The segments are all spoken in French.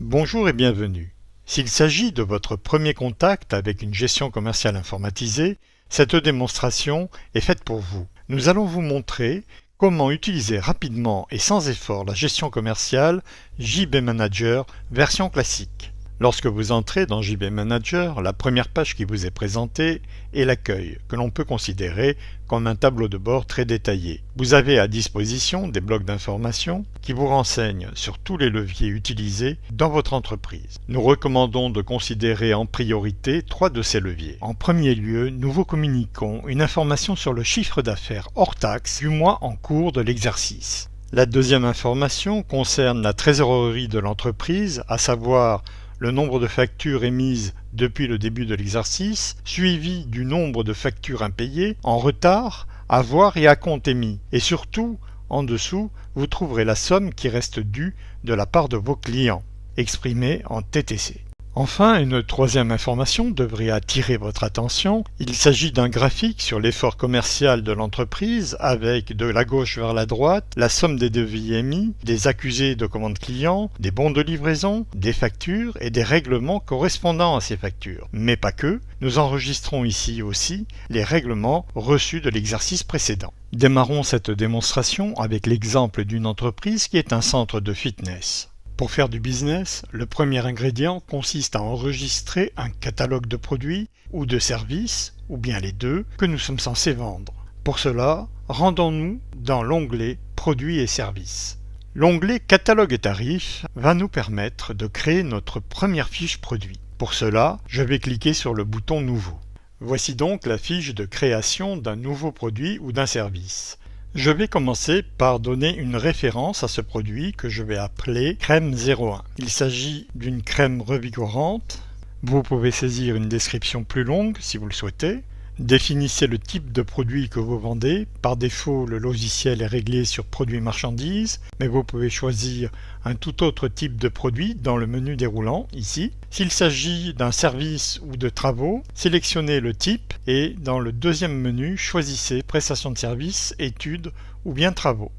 Bonjour et bienvenue. S'il s'agit de votre premier contact avec une gestion commerciale informatisée, cette démonstration est faite pour vous. Nous allons vous montrer comment utiliser rapidement et sans effort la gestion commerciale JB Manager version classique. Lorsque vous entrez dans JB Manager, la première page qui vous est présentée est l'accueil, que l'on peut considérer comme un tableau de bord très détaillé. Vous avez à disposition des blocs d'informations qui vous renseignent sur tous les leviers utilisés dans votre entreprise. Nous recommandons de considérer en priorité 3 de ces leviers. En premier lieu, nous vous communiquons une information sur le chiffre d'affaires hors taxe du mois en cours de l'exercice. La deuxième information concerne la trésorerie de l'entreprise, à savoir le nombre de factures émises depuis le début de l'exercice, suivi du nombre de factures impayées, en retard, à voir et à compte émis. Et surtout, en dessous, vous trouverez la somme qui reste due de la part de vos clients, exprimée en TTC. Enfin, une troisième information devrait attirer votre attention. Il s'agit d'un graphique sur l'effort commercial de l'entreprise avec, de la gauche vers la droite, la somme des devis émis, des accusés de commandes clients, des bons de livraison, des factures et des règlements correspondant à ces factures. Mais pas que, nous enregistrons ici aussi les règlements reçus de l'exercice précédent. Démarrons cette démonstration avec l'exemple d'une entreprise qui est un centre de fitness. Pour faire du business, le premier ingrédient consiste à enregistrer un catalogue de produits ou de services, ou bien les deux, que nous sommes censés vendre. Pour cela, rendons-nous dans l'onglet Produits et services. L'onglet Catalogue et tarifs va nous permettre de créer notre première fiche produit. Pour cela, je vais cliquer sur le bouton Nouveau. Voici donc la fiche de création d'un nouveau produit ou d'un service. Je vais commencer par donner une référence à ce produit que je vais appeler Crème 01. Il s'agit d'une crème revigorante. Vous pouvez saisir une description plus longue si vous le souhaitez. Définissez le type de produit que vous vendez. Par défaut, le logiciel est réglé sur produits marchandises, mais vous pouvez choisir un tout autre type de produit dans le menu déroulant, ici. S'il s'agit d'un service ou de travaux, sélectionnez le type et dans le deuxième menu, choisissez Prestation de service, études ou bien travaux.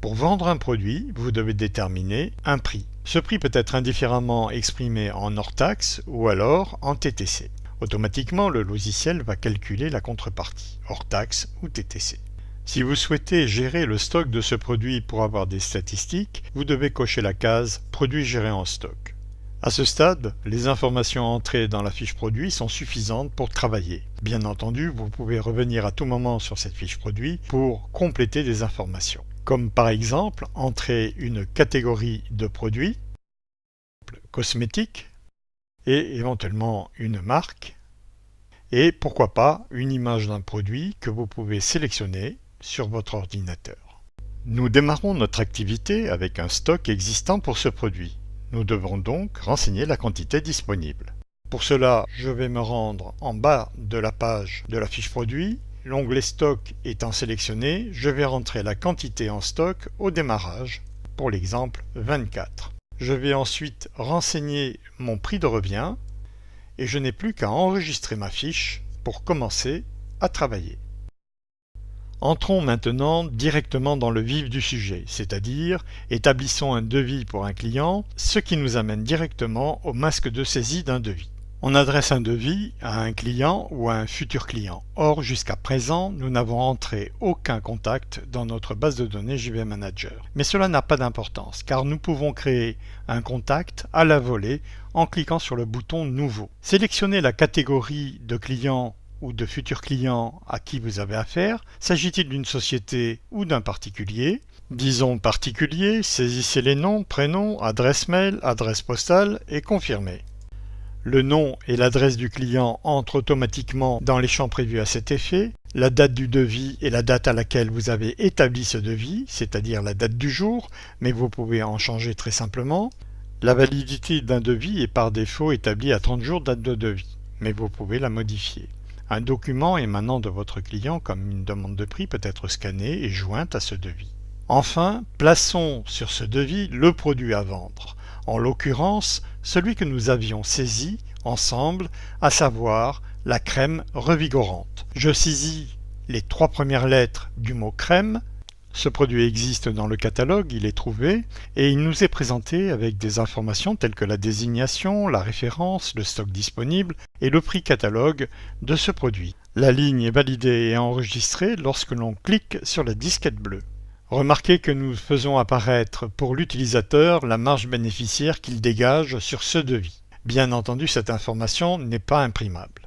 Pour vendre un produit, vous devez déterminer un prix. Ce prix peut être indifféremment exprimé en hors taxe ou alors en TTC. Automatiquement, le logiciel va calculer la contrepartie, hors taxe ou TTC. Si vous souhaitez gérer le stock de ce produit pour avoir des statistiques, vous devez cocher la case « Produit géré en stock ». À ce stade, les informations entrées dans la fiche produit sont suffisantes pour travailler. Bien entendu, vous pouvez revenir à tout moment sur cette fiche produit pour compléter des informations. Comme par exemple, entrer une catégorie de produits, cosmétiques, et éventuellement une marque, et pourquoi pas une image d'un produit que vous pouvez sélectionner sur votre ordinateur. Nous démarrons notre activité avec un stock existant pour ce produit. Nous devons donc renseigner la quantité disponible. Pour cela, je vais me rendre en bas de la page de la fiche produit. L'onglet stock étant sélectionné, je vais rentrer la quantité en stock au démarrage, pour l'exemple 24. Je vais ensuite renseigner mon prix de revient et je n'ai plus qu'à enregistrer ma fiche pour commencer à travailler. Entrons maintenant directement dans le vif du sujet, c'est-à-dire établissons un devis pour un client, ce qui nous amène directement au masque de saisie d'un devis. On adresse un devis à un client ou à un futur client. Or, jusqu'à présent, nous n'avons entré aucun contact dans notre base de données JB Manager. Mais cela n'a pas d'importance, car nous pouvons créer un contact à la volée en cliquant sur le bouton Nouveau. Sélectionnez la catégorie de clients ou de futurs clients à qui vous avez affaire. S'agit-il d'une société ou d'un particulier ? Disons particulier, saisissez les noms, prénoms, adresse mail, adresse postale et confirmez. Le nom et l'adresse du client entrent automatiquement dans les champs prévus à cet effet. La date du devis est la date à laquelle vous avez établi ce devis, c'est-à-dire la date du jour, mais vous pouvez en changer très simplement. La validité d'un devis est par défaut établie à 30 jours date de devis, mais vous pouvez la modifier. Un document émanant de votre client comme une demande de prix peut être scanné et joint à ce devis. Enfin, plaçons sur ce devis le produit à vendre. En l'occurrence, celui que nous avions saisi ensemble, à savoir la crème revigorante. Je saisis les 3 premières lettres du mot crème, Ce produit existe dans le catalogue, il est trouvé, et il nous est présenté avec des informations telles que la désignation, la référence, le stock disponible et le prix catalogue de ce produit. La ligne est validée et enregistrée lorsque l'on clique sur la disquette bleue. Remarquez que nous faisons apparaître pour l'utilisateur la marge bénéficiaire qu'il dégage sur ce devis. Bien entendu, cette information n'est pas imprimable.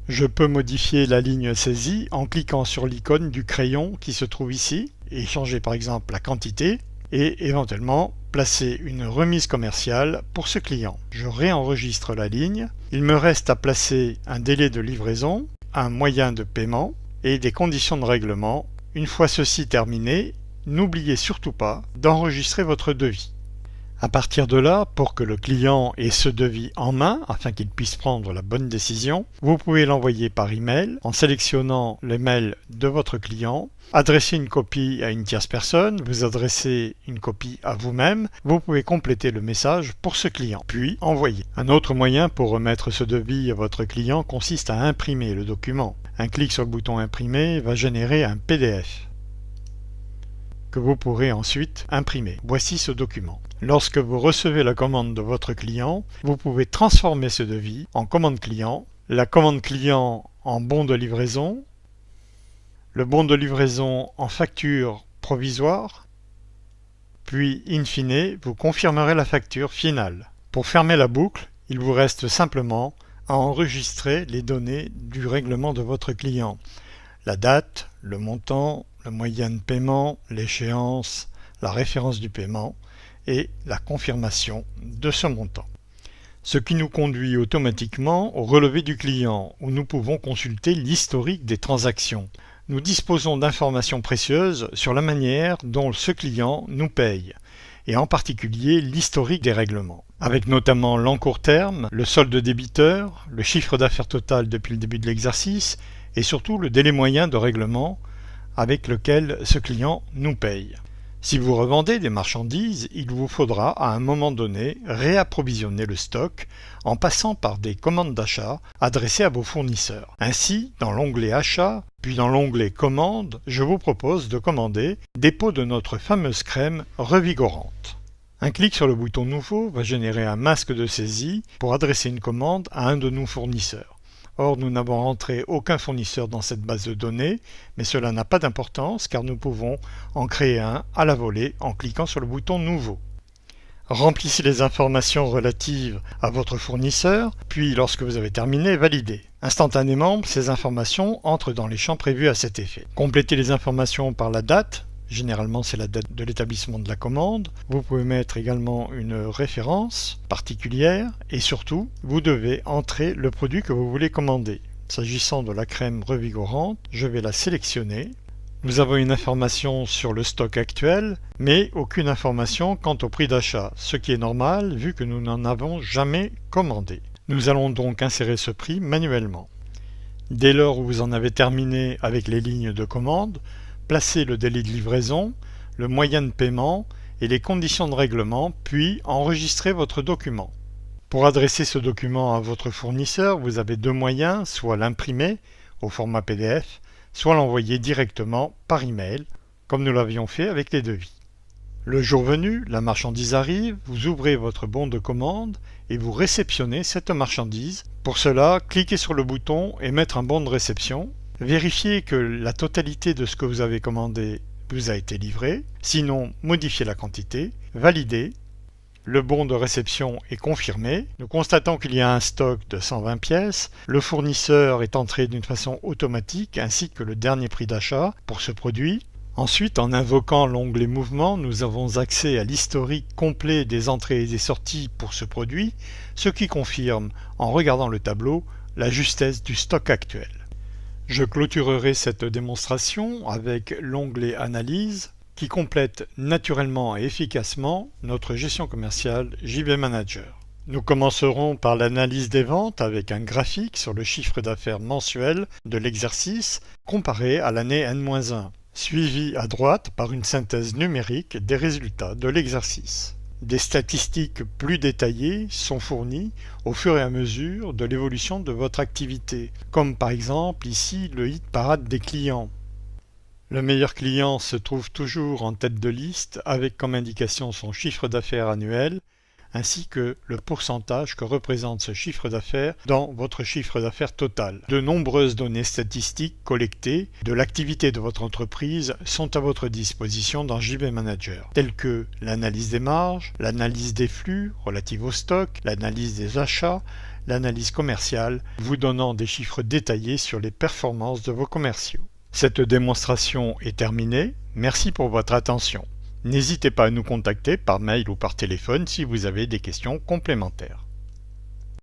Je peux modifier la ligne saisie en cliquant sur l'icône du crayon qui se trouve ici et changer par exemple la quantité et éventuellement placer une remise commerciale pour ce client. Je réenregistre la ligne. Il me reste à placer un délai de livraison, un moyen de paiement et des conditions de règlement. Une fois ceci terminé, n'oubliez surtout pas d'enregistrer votre devis. À partir de là, pour que le client ait ce devis en main, afin qu'il puisse prendre la bonne décision, vous pouvez l'envoyer par email en sélectionnant l'email de votre client, adresser une copie à une tierce personne, vous adressez une copie à vous-même, vous pouvez compléter le message pour ce client, puis envoyer. Un autre moyen pour remettre ce devis à votre client consiste à imprimer le document. Un clic sur le bouton imprimer va générer un PDF que vous pourrez ensuite imprimer. Voici ce document. Lorsque vous recevez la commande de votre client, vous pouvez transformer ce devis en commande client, la commande client en bon de livraison, le bon de livraison en facture provisoire, puis in fine, vous confirmerez la facture finale. Pour fermer la boucle, il vous reste simplement à enregistrer les données du règlement de votre client. La date, le montant, le moyen de paiement, l'échéance, la référence du paiement et la confirmation de ce montant. Ce qui nous conduit automatiquement au relevé du client où nous pouvons consulter l'historique des transactions. Nous disposons d'informations précieuses sur la manière dont ce client nous paye et en particulier l'historique des règlements, avec notamment l'encours terme, le solde débiteur, le chiffre d'affaires total depuis le début de l'exercice et surtout le délai moyen de règlement avec lequel ce client nous paye. Si vous revendez des marchandises, il vous faudra à un moment donné réapprovisionner le stock en passant par des commandes d'achat adressées à vos fournisseurs. Ainsi, dans l'onglet Achat, puis dans l'onglet Commandes, je vous propose de commander des pots de notre fameuse crème revigorante. Un clic sur le bouton Nouveau va générer un masque de saisie pour adresser une commande à un de nos fournisseurs. Or, nous n'avons rentré aucun fournisseur dans cette base de données, mais cela n'a pas d'importance car nous pouvons en créer un à la volée en cliquant sur le bouton Nouveau. Remplissez les informations relatives à votre fournisseur, puis lorsque vous avez terminé, validez. Instantanément, ces informations entrent dans les champs prévus à cet effet. Complétez les informations par la date. Généralement, c'est la date de l'établissement de la commande. Vous pouvez mettre également une référence particulière et surtout, vous devez entrer le produit que vous voulez commander. S'agissant de la crème revigorante, je vais la sélectionner. Nous avons une information sur le stock actuel, mais aucune information quant au prix d'achat, ce qui est normal vu que nous n'en avons jamais commandé. Nous allons donc insérer ce prix manuellement. Dès lors où vous en avez terminé avec les lignes de commande, placez le délai de livraison, le moyen de paiement et les conditions de règlement, puis enregistrez votre document. Pour adresser ce document à votre fournisseur, vous avez deux moyens, soit l'imprimer au format PDF, soit l'envoyer directement par email, comme nous l'avions fait avec les devis. Le jour venu, la marchandise arrive, vous ouvrez votre bon de commande et vous réceptionnez cette marchandise. Pour cela, cliquez sur le bouton et mettre un bon de réception. Vérifiez que la totalité de ce que vous avez commandé vous a été livré, sinon modifiez la quantité, validez. Le bon de réception est confirmé. Nous constatons qu'il y a un stock de 120 pièces. Le fournisseur est entré d'une façon automatique ainsi que le dernier prix d'achat pour ce produit. Ensuite, en invoquant l'onglet Mouvement, nous avons accès à l'historique complet des entrées et des sorties pour ce produit, ce qui confirme, en regardant le tableau, la justesse du stock actuel. Je clôturerai cette démonstration avec l'onglet Analyse qui complète naturellement et efficacement notre gestion commerciale JV Manager. Nous commencerons par l'analyse des ventes avec un graphique sur le chiffre d'affaires mensuel de l'exercice comparé à l'année N-1, suivi à droite par une synthèse numérique des résultats de l'exercice. Des statistiques plus détaillées sont fournies au fur et à mesure de l'évolution de votre activité, comme par exemple ici le hit parade des clients. Le meilleur client se trouve toujours en tête de liste avec comme indication son chiffre d'affaires annuel ainsi que le pourcentage que représente ce chiffre d'affaires dans votre chiffre d'affaires total. De nombreuses données statistiques collectées de l'activité de votre entreprise sont à votre disposition dans JB Manager, telles que l'analyse des marges, l'analyse des flux relatifs au stock, l'analyse des achats, l'analyse commerciale, vous donnant des chiffres détaillés sur les performances de vos commerciaux. Cette démonstration est terminée. Merci pour votre attention. N'hésitez pas à nous contacter par mail ou par téléphone si vous avez des questions complémentaires.